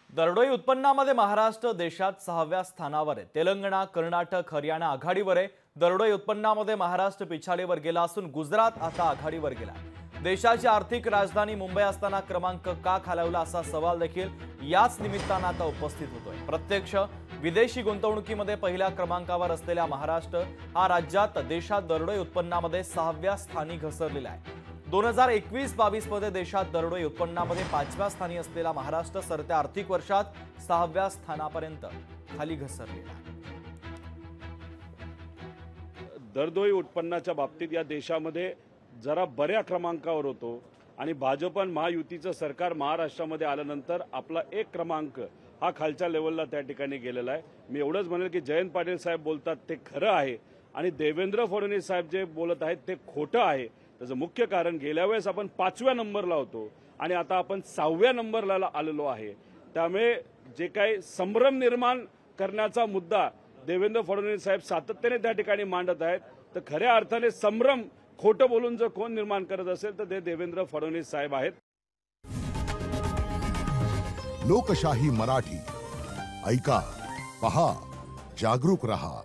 दरडोई उत्पन्नामध्ये महाराष्ट्र देशात 6व्या स्थानावर आहे। तेलंगणा, कर्नाटक, हरियाणा आघाडीवर आहे। दरडोई उत्पन्नामध्ये महाराष्ट्र पिछाडीवर गेला असून गुजरात आता आघाडीवर गेला। देशाची आर्थिक राजधानी मुंबई असताना क्रमांक का खालावला असा सवाल देखील याच निमित्तानं आता उपस्थित होतोय। प्रत्यक्ष विदेशी गुंतवणुकीमध्ये पहिल्या क्रमांकावर असलेला महाराष्ट्र हा राज्यात देशात दरडोई उत्पन्नामध्ये 6व्या स्थानी घसरलेला आहे। 2021-22 मध्ये देशात दरडोई उत्पन्नामध्ये 5व्या स्थानी असलेला महाराष्ट्र सरत्या आर्थिक वर्षात 6व्या स्थानापर्यंत खाली घसरलेला आहे। दरडोई उत्पन्नाच्या बाबतीत या देशामध्ये जरा बऱ्या क्रमांकावर होतो आणि भाजप आणि महायुतीचं सरकार महाराष्ट्रामध्ये आल्यानंतर आपला एक क्रमांक हा खालच्या लेवलला त्या ठिकाणी गेलेला आहे। मी एवढंच म्हणेल की जयंत पाटील साहेब बोलतात ते खरं आहे आणि देवेंद्र फडणवीस साहेब जे बोलत आहेत ते खोटं आहे। त्याचं मुख्य कारण गेल्या वेळेस आपण 5व्या नंबरला होतो आणि आता आपण 6व्या नंबरला आलेलो आहे। त्यामुळे जे काही संभ्रम निर्माण करण्याचा मुद्दा देवेंद्र फडणवीस साहेब सातत्याने त्या ठिकाणी मांडत आहेत, तर खऱ्या अर्थाने संभ्रम खोटं बोलून जर कोण निर्माण करत असेल तर ते देवेंद्र फडणवीस साहेब आहेत। लोकशाही मराठी ऐका, पहा, जागरूक रहा।